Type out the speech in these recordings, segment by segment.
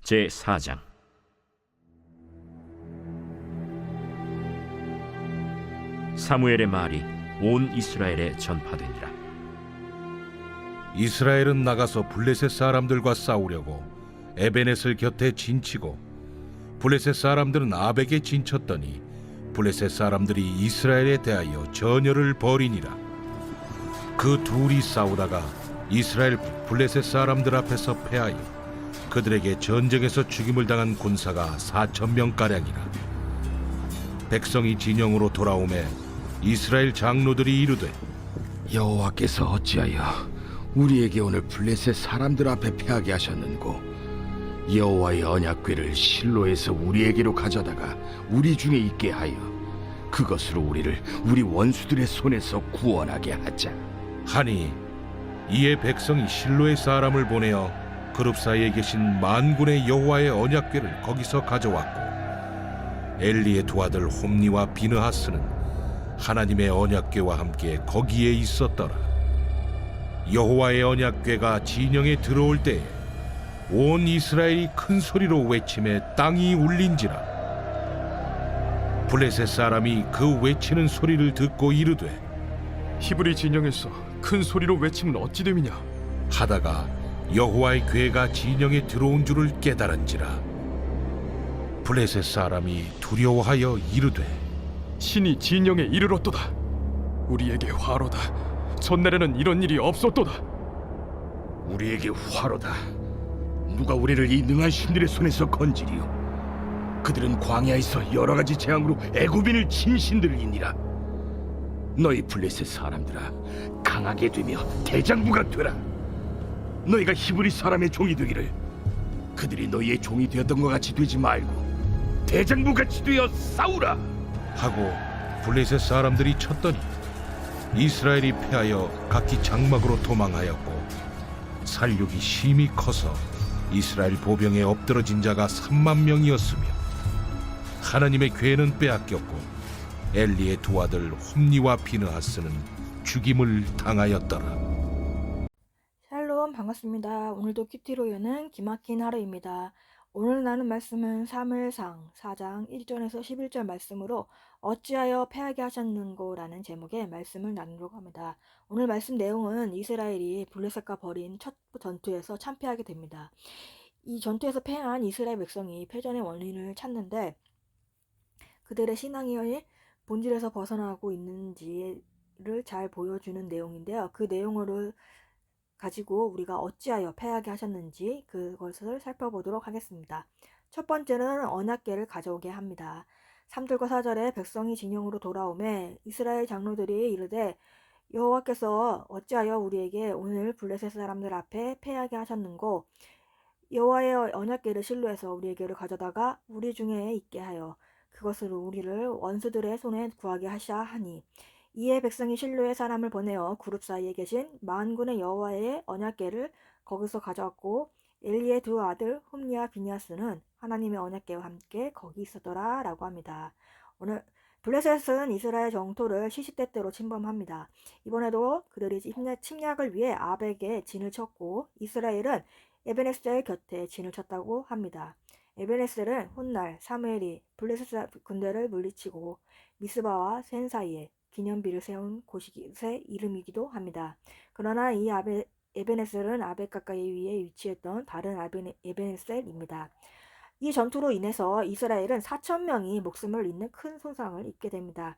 제4장. 사무엘의 말이 온 이스라엘에 전파되니라. 이스라엘은 나가서 블레셋 사람들과 싸우려고 에베넷을 곁에 진치고 블레셋 사람들은 아벡에 진쳤더니 블레셋 사람들이 이스라엘에 대하여 전열을 벌이니라. 그 둘이 싸우다가 이스라엘 블레셋 사람들 앞에서 패하여 그들에게 전쟁에서 죽임을 당한 군사가 4,000명가량이라. 백성이 진영으로 돌아오매 이스라엘 장로들이 이르되, 여호와께서 어찌하여 우리에게 오늘 블레셋 사람들 앞에 패하게 하셨는고, 여호와의 언약궤를 실로에서 우리에게로 가져다가 우리 중에 있게 하여 그것으로 우리를 우리 원수들의 손에서 구원하게 하자 하니, 이에 백성이 실로의 사람을 보내어 그룹 사이에 계신 만군의 여호와의 언약궤를 거기서 가져왔고, 엘리의 두 아들 홈니와 비느하스는 하나님의 언약궤와 함께 거기에 있었더라. 여호와의 언약궤가 진영에 들어올 때에 온 이스라엘이 큰 소리로 외치매 땅이 울린지라. 블레셋 사람이 그 외치는 소리를 듣고 이르되, 히브리 진영에서 큰 소리로 외치면 어찌 됨이냐? 하다가 여호와의 궤가 진영에 들어온 줄을 깨달은지라. 블레셋 사람이 두려워하여 이르되, 신이 진영에 이르렀도다. 우리에게 화로다. 전날에는 이런 일이 없었도다. 우리에게 화로다. 누가 우리를 이 능한 신들의 손에서 건지리요? 그들은 광야에서 여러 가지 재앙으로 애굽인을 친 신들이니라. 너희 블레셋 사람들아, 강하게 되며 대장부가 되라. 너희가 히브리 사람의 종이 되기를, 그들이 너희의 종이 되었던 것 같이 되지 말고 대장부같이 되어 싸우라 하고 블레셋 사람들이 쳤더니 이스라엘이 패하여 각기 장막으로 도망하였고, 살육이 심히 커서 이스라엘 보병에 엎드러진 자가 3만 명이었으며 하나님의 궤는 빼앗겼고 엘리의 두 아들 홈니와 비느하스는 죽임을 당하였더라. 샬롬, 반갑습니다. 오늘도 큐티로 여는 기막힌 하루입니다. 오늘 나눈 말씀은 사무엘상 4장 1절에서 11절 말씀으로 어찌하여 패하게 하셨는고 라는 제목의 말씀을 나누려고 합니다. 오늘 말씀 내용은 이스라엘이 블레셋과 벌인 첫 전투에서 참패하게 됩니다. 이 전투에서 패한 이스라엘 백성이 패전의 원인을 찾는데 그들의 신앙이 본질에서 벗어나고 있는지를 잘 보여주는 내용인데요. 그 내용을 가지고 우리가 어찌하여 패하게 하셨는지 그것을 살펴보도록 하겠습니다. 첫 번째는 언약궤를 가져오게 합니다. 3절과 4절에 백성이 진영으로 돌아오매 이스라엘 장로들이 이르되, 여호와께서 어찌하여 우리에게 오늘 블레셋 사람들 앞에 패하게 하셨는고, 여호와의 언약궤를 실로에서 우리에게로 가져다가 우리 중에 있게 하여 그것으로 우리를 원수들의 손에 구하게 하샤 하니, 이에 백성이 실로의 사람을 보내어 그룹 사이에 계신 만군의 여호와의 언약궤를 거기서 가져왔고, 엘리의 두 아들 홈니와 비느하스는 하나님의 언약궤와 함께 거기 있었더라 라고 합니다. 오늘 블레셋은 이스라엘 정토를 시시때때로 침범합니다. 이번에도 그들이 침략을 위해 아벡에 진을 쳤고, 이스라엘은 에베네셀 곁에 진을 쳤다고 합니다. 에베네셀은 훗날 사무엘이 블레셋 군대를 물리치고 미스바와 센 사이에 기념비를 세운 곳의 이름이기도 합니다. 그러나 이 에베네셀은 아벡 가까이 위에 위치했던 다른 에베네셀입니다. 이 전투로 인해서 이스라엘은 4,000명이 목숨을 잃는 큰 손상을 입게 됩니다.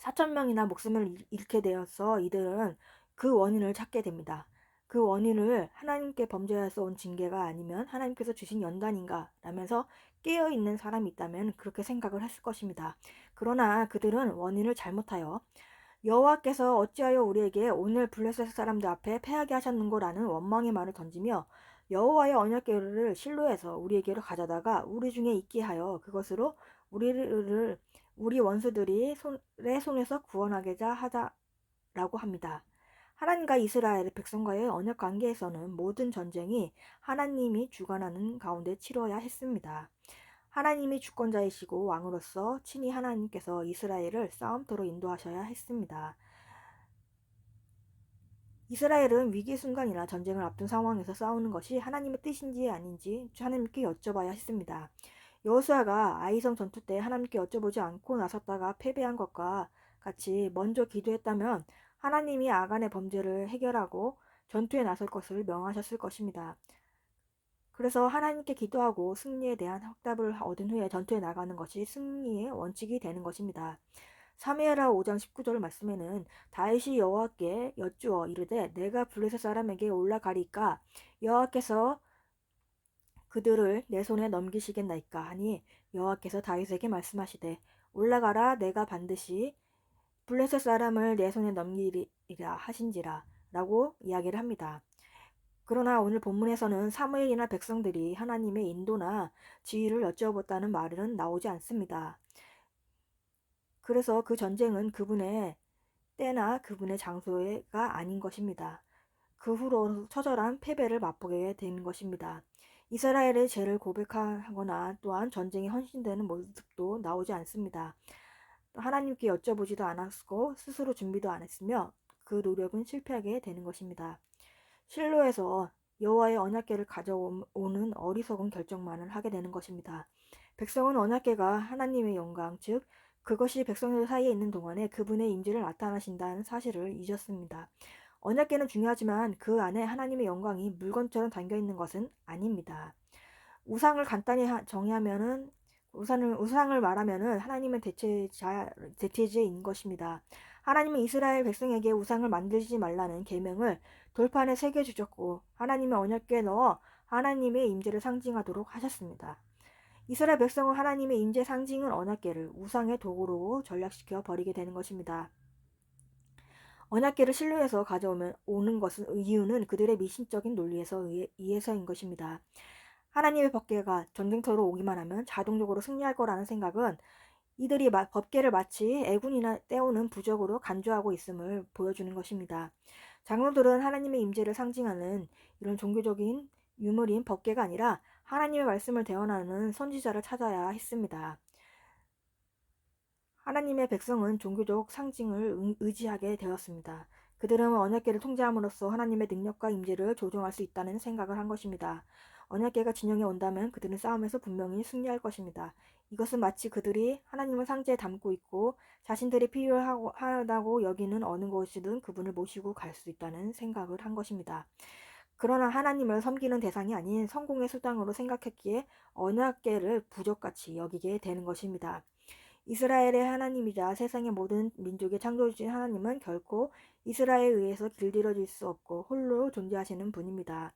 4,000명이나 목숨을 잃게 되어서 이들은 그 원인을 찾게 됩니다. 그 원인을 하나님께 범죄해서 온 징계가 아니면 하나님께서 주신 연단인가 라면서 깨어있는 사람이 있다면 그렇게 생각을 했을 것입니다. 그러나 그들은 원인을 잘못하여 여호와께서 어찌하여 우리에게 오늘 블레셋 사람들 앞에 패하게 하셨는고 라는 원망의 말을 던지며 여호와의 언약궤를 실로에서 우리에게로 가져다가 우리 중에 있게 하여 그것으로 우리를 우리 원수들의 손에서 구원하게자 하자라고 합니다. 하나님과 이스라엘 백성과의 언약 관계에서는 모든 전쟁이 하나님이 주관하는 가운데 치러야 했습니다. 하나님이 주권자이시고 왕으로서 친히 하나님께서 이스라엘을 싸움터로 인도하셔야 했습니다. 이스라엘은 위기 순간이나 전쟁을 앞둔 상황에서 싸우는 것이 하나님의 뜻인지 아닌지 하나님께 여쭤봐야 했습니다. 여호수아가 아이성 전투 때 하나님께 여쭤보지 않고 나섰다가 패배한 것과 같이 먼저 기도했다면 하나님이 아간의 범죄를 해결하고 전투에 나설 것을 명하셨을 것입니다. 그래서 하나님께 기도하고 승리에 대한 확답을 얻은 후에 전투에 나가는 것이 승리의 원칙이 되는 것입니다. 사무엘하 5장 19절 말씀에는 다윗이 여호와께 여쭈어 이르되 내가 블레셋 사람에게 올라가리까 여호와께서 그들을 내 손에 넘기시겠나이까 하니 여호와께서 다윗에게 말씀하시되 올라가라 내가 반드시 블레셋 사람을 내 손에 넘기리라 하신지라 라고 이야기를 합니다. 그러나 오늘 본문에서는 사무엘이나 백성들이 하나님의 인도나 지휘를 여쭤봤다는 말은 나오지 않습니다. 그래서 그 전쟁은 그분의 때나 그분의 장소가 아닌 것입니다. 그 후로 처절한 패배를 맛보게 된 것입니다. 이스라엘의 죄를 고백하거나 또한 전쟁에 헌신되는 모습도 나오지 않습니다. 하나님께 여쭤보지도 않았고 스스로 준비도 안 했으며 그 노력은 실패하게 되는 것입니다. 실로에서 여호와의 언약궤를 가져오는 어리석은 결정만을 하게 되는 것입니다. 백성은 언약궤가 하나님의 영광, 즉 그것이 백성들 사이에 있는 동안에 그분의 임재를 나타나신다는 사실을 잊었습니다. 언약궤는 중요하지만 그 안에 하나님의 영광이 물건처럼 담겨 있는 것은 아닙니다. 우상을 간단히 정의하면은 우상을 말하면은 하나님의 대체제인 것입니다. 하나님은 이스라엘 백성에게 우상을 만들지 말라는 계명을 돌판에 새겨 주셨고 하나님의 언약궤에 넣어 하나님의 임재를 상징하도록 하셨습니다. 이스라엘 백성은 하나님의 임재 상징은 언약궤를 우상의 도구로 전락시켜 버리게 되는 것입니다. 언약궤를 실로에서 가져오는 것은 이유는 그들의 미신적인 논리에서 의해서인 것입니다. 하나님의 법궤가 전쟁터로 오기만 하면 자동적으로 승리할 거라는 생각은 이들이 법궤를 마치 애군이나 떼오는 부적으로 간주하고 있음을 보여주는 것입니다. 장로들은 하나님의 임재를 상징하는 이런 종교적인 유물인 법궤가 아니라 하나님의 말씀을 대언하는 선지자를 찾아야 했습니다. 하나님의 백성은 종교적 상징을 의지하게 되었습니다. 그들은 언약궤를 통제함으로써 하나님의 능력과 임재를 조종할 수 있다는 생각을 한 것입니다. 언약궤가 진영에 온다면 그들은 싸움에서 분명히 승리할 것입니다. 이것은 마치 그들이 하나님을 상자에 담고 있고 자신들이 필요하다고 여기는 어느 곳이든 그분을 모시고 갈 수 있다는 생각을 한 것입니다. 그러나 하나님을 섬기는 대상이 아닌 성공의 수단으로 생각했기에 언약궤를 부적같이 여기게 되는 것입니다. 이스라엘의 하나님이자 세상의 모든 민족의 창조주신 하나님은 결코 이스라엘에 의해서 길들여질 수 없고 홀로 존재하시는 분입니다.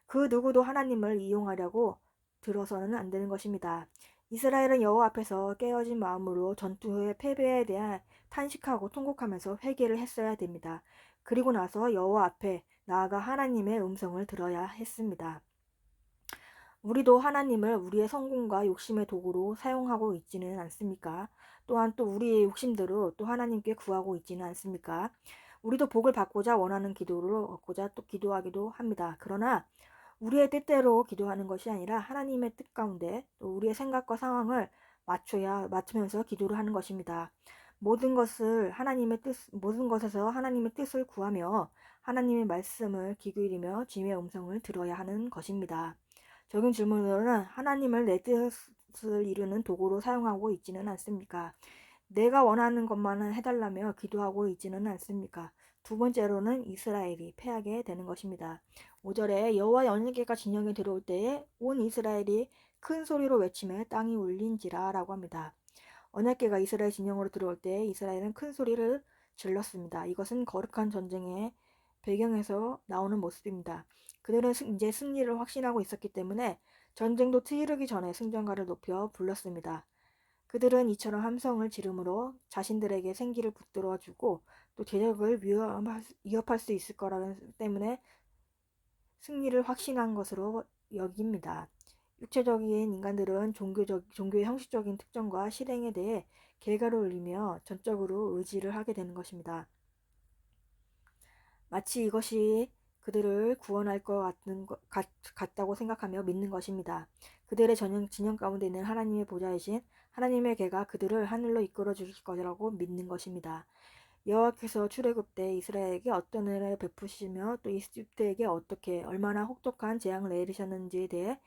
그 누구도 하나님을 이용하려고 들어서는 안 되는 것입니다. 이스라엘은 여호와 앞에서 깨어진 마음으로 전투 후의 패배에 대한 탄식하고 통곡하면서 회개를 했어야 됩니다. 그리고 나서 여호와 앞에 나아가 하나님의 음성을 들어야 했습니다. 우리도 하나님을 우리의 성공과 욕심의 도구로 사용하고 있지는 않습니까? 또한 또 우리의 욕심대로 또 하나님께 구하고 있지는 않습니까? 우리도 복을 받고자 원하는 기도를 얻고자 또 기도하기도 합니다. 그러나 우리의 뜻대로 기도하는 것이 아니라 하나님의 뜻 가운데 또 우리의 생각과 상황을 맞추면서 기도를 하는 것입니다. 모든 것에서 하나님의 뜻을 구하며 하나님의 말씀을 귀 기울이며 주님의 음성을 들어야 하는 것입니다. 적은 질문으로는 하나님을 내 뜻을 이루는 도구로 사용하고 있지는 않습니까? 내가 원하는 것만 해달라며 기도하고 있지는 않습니까? 두 번째로는 이스라엘이 패하게 되는 것입니다. 5절에 여호와의 언약궤가 진영에 들어올 때에 온 이스라엘이 큰 소리로 외치며 땅이 울린지라 라고 합니다. 언약궤가 이스라엘 진영으로 들어올 때 이스라엘은 큰 소리를 질렀습니다. 이것은 거룩한 전쟁의 배경에서 나오는 모습입니다. 그들은 이제 승리를 확신하고 있었기 때문에 전쟁도 치르기 전에 승전가를 높여 불렀습니다. 그들은 이처럼 함성을 지름으로 자신들에게 생기를 붙들어 주고 또 대적을 위협할 수 있을 거라기 때문에 승리를 확신한 것으로 여깁니다. 육체적인 인간들은 종교의 형식적인 특성과 실행에 대해 결과를 올리며 전적으로 의지를 하게 되는 것입니다. 마치 이것이 그들을 구원할 것 같다고 생각하며 믿는 것입니다. 그들의 진영 가운데 있는 하나님의 보좌이신 하나님의 궤가 그들을 하늘로 이끌어 주실 것이라고 믿는 것입니다. 여호와께서 출애굽 때 이스라엘에게 어떤 은혜를 베푸시며 또 이집트에게 어떻게 얼마나 혹독한 재앙을 내리셨는지에 대해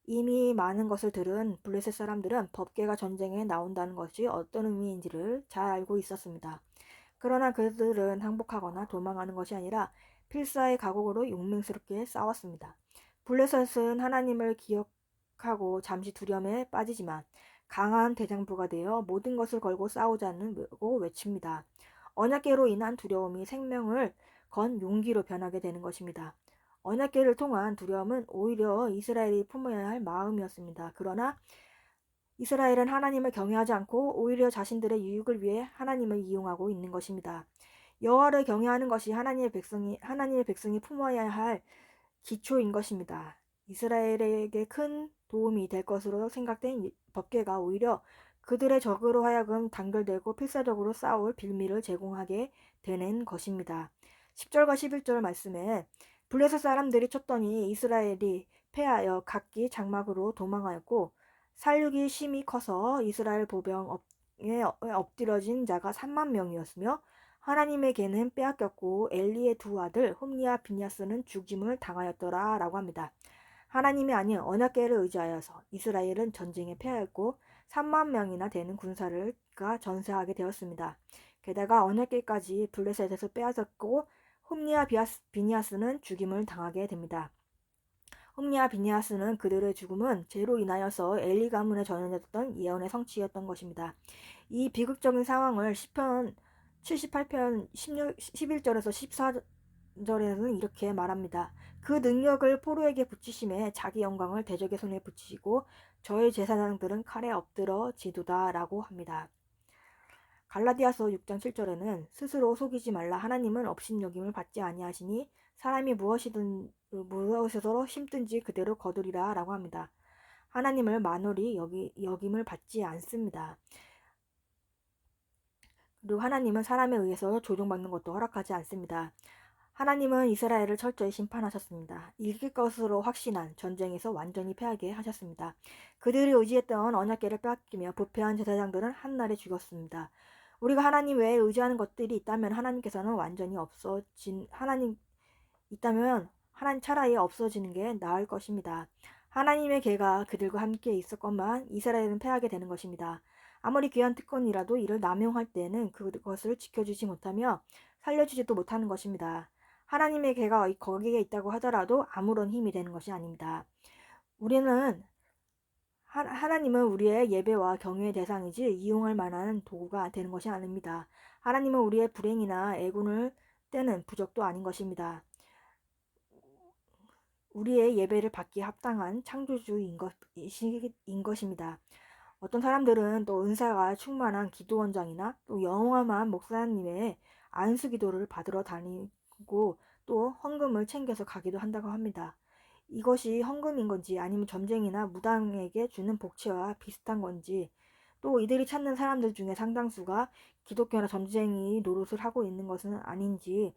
이미 많은 것을 들은 블레셋 사람들은 법궤가 전쟁에 나온다는 것이 어떤 의미인지를 잘 알고 있었습니다. 그러나 그들은 항복하거나 도망하는 것이 아니라 필사의 각오로 용맹스럽게 싸웠습니다. 블레셋은 하나님을 기억하고 잠시 두려움에 빠지지만 강한 대장부가 되어 모든 것을 걸고 싸우자고 외칩니다. 언약궤로 인한 두려움이 생명을 건 용기로 변하게 되는 것입니다. 언약궤를 통한 두려움은 오히려 이스라엘이 품어야 할 마음이었습니다. 그러나 이스라엘은 하나님을 경외하지 않고 오히려 자신들의 유익을 위해 하나님을 이용하고 있는 것입니다. 여호와를 경외하는 것이 하나님의 백성이 품어야 할 기초인 것입니다. 이스라엘에게 큰 도움이 될 것으로 생각된 법궤가 오히려 그들의 적으로 하여금 단결되고 필사적으로 싸울 빌미를 제공하게 되는 것입니다. 10절과 11절 말씀에 블레셋 사람들이 쳤더니 이스라엘이 패하여 각기 장막으로 도망하였고 살육이 심히 커서 이스라엘 보병에 엎드러진 자가 3만 명이었으며 하나님의 개는 빼앗겼고 엘리의 두 아들 홈니와 비냐스는 죽임을 당하였더라 라고 합니다. 하나님이 아닌 언약궤를 의지하여서 이스라엘은 전쟁에 패하였고 3만 명이나 되는 군사가 전사하게 되었습니다. 게다가 언약궤까지 블레셋에서 빼앗았고 홈니와 비냐스는 죽임을 당하게 됩니다. 홈니와 비냐스는 그들의 죽음은 죄로 인하여서 엘리 가문에 전해졌던 예언의 성취였던 것입니다. 이 비극적인 상황을 시편 78편 11절에서 14절에는 이렇게 말합니다. 그 능력을 포로에게 붙이심에 자기 영광을 대적의 손에 붙이시고 저의 제사장들은 칼에 엎드러지도다 라고 합니다. 갈라디아서 6장 7절에는 스스로 속이지 말라. 하나님은 업신여김을 받지 아니하시니 사람이 무엇으로 심든지 그대로 거두리라 라고 합니다. 하나님을 만홀히 여김을 받지 않습니다. 그리고 하나님은 사람에 의해서 조종받는 것도 허락하지 않습니다. 하나님은 이스라엘을 철저히 심판하셨습니다. 이길 것으로 확신한 전쟁에서 완전히 패하게 하셨습니다. 그들이 의지했던 언약궤를 빼앗기며 부패한 제사장들은 한날에 죽었습니다. 우리가 하나님 외에 의지하는 것들이 있다면 하나님께서는 완전히 하나님 차라리 없어지는 게 나을 것입니다. 하나님의 개가 그들과 함께 있었건만 이스라엘은 패하게 되는 것입니다. 아무리 귀한 특권이라도 이를 남용할 때는 그것을 지켜주지 못하며 살려주지도 못하는 것입니다. 하나님의 개가 거기에 있다고 하더라도 아무런 힘이 되는 것이 아닙니다. 하나님은 우리의 예배와 경외의 대상이지 이용할 만한 도구가 되는 것이 아닙니다. 하나님은 우리의 불행이나 애군을 떼는 부적도 아닌 것입니다. 우리의 예배를 받기에 합당한 창조주인 것입니다. 어떤 사람들은 또 은사가 충만한 기도원장이나 또 영험한 목사님의 안수기도를 받으러 다니고 또 헌금을 챙겨서 가기도 한다고 합니다. 이것이 헌금인 건지 아니면 점쟁이나 무당에게 주는 복채와 비슷한 건지 또 이들이 찾는 사람들 중에 상당수가 기독교나 점쟁이 노릇을 하고 있는 것은 아닌지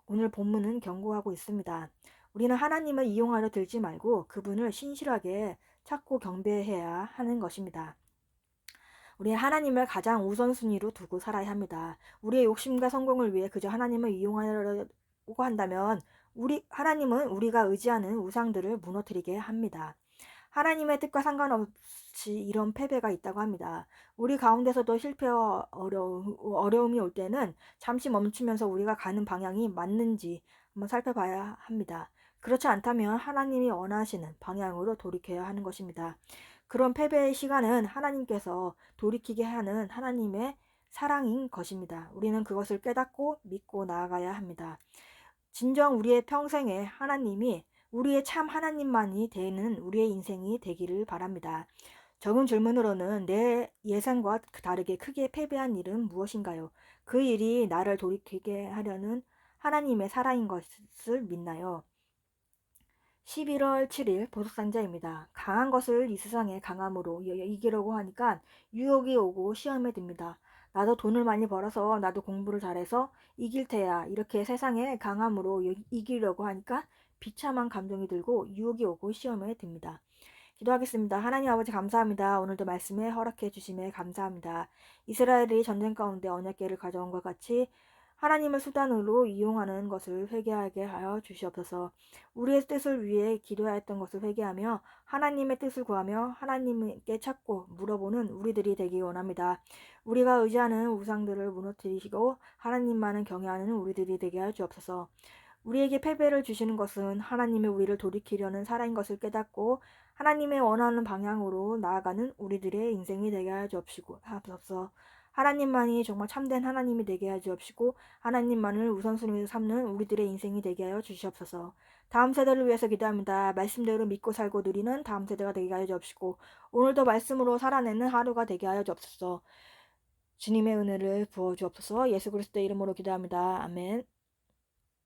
오늘 본문은 경고하고 있습니다. 우리는 하나님을 이용하려 들지 말고 그분을 신실하게 찾고 경배해야 하는 것입니다. 우리는 하나님을 가장 우선순위로 두고 살아야 합니다. 우리의 욕심과 성공을 위해 그저 하나님을 이용하려고 한다면 하나님은 우리가 의지하는 우상들을 무너뜨리게 합니다. 하나님의 뜻과 상관없이 이런 패배가 있다고 합니다. 우리 가운데서도 실패와 어려움이 올 때는 잠시 멈추면서 우리가 가는 방향이 맞는지 한번 살펴봐야 합니다. 그렇지 않다면 하나님이 원하시는 방향으로 돌이켜야 하는 것입니다. 그런 패배의 시간은 하나님께서 돌이키게 하는 하나님의 사랑인 것입니다. 우리는 그것을 깨닫고 믿고 나아가야 합니다. 진정 우리의 평생에 하나님이 우리의 참 하나님만이 되는 우리의 인생이 되기를 바랍니다. 적은 질문으로는 내 예상과 다르게 크게 패배한 일은 무엇인가요? 그 일이 나를 돌이키게 하려는 하나님의 사랑인 것을 믿나요? 11월 7일 보석상자입니다. 강한 것을 이 세상에 강함으로 이기려고 하니까 유혹이 오고 시험에 듭니다. 나도 돈을 많이 벌어서 나도 공부를 잘해서 이길 테야. 이렇게 세상에 강함으로 이기려고 하니까 비참한 감정이 들고 유혹이 오고 시험에 듭니다. 기도하겠습니다. 하나님 아버지 감사합니다. 오늘도 말씀에 허락해 주심에 감사합니다. 이스라엘이 전쟁 가운데 언약궤를 가져온 것 같이 하나님을 수단으로 이용하는 것을 회개하게 하여 주시옵소서. 우리의 뜻을 위해 기도하였던 것을 회개하며 하나님의 뜻을 구하며 하나님께 찾고 물어보는 우리들이 되기 원합니다. 우리가 의지하는 우상들을 무너뜨리시고 하나님만을 경외하는 우리들이 되게 하여 주옵소서. 우리에게 패배를 주시는 것은 하나님의 우리를 돌이키려는 사랑인 것을 깨닫고 하나님의 원하는 방향으로 나아가는 우리들의 인생이 되게 하여 주옵소서. 하나님만이 정말 참된 하나님이 되게 하여 주옵시고 하나님만을 우선순위로 삼는 우리들의 인생이 되게 하여 주시옵소서. 다음 세대를 위해서 기도합니다. 말씀대로 믿고 살고 누리는 다음 세대가 되게 하여 주옵시고 오늘도 말씀으로 살아내는 하루가 되게 하여 주옵소서. 주님의 은혜를 부어 주옵소서. 예수 그리스도의 이름으로 기도합니다. 아멘.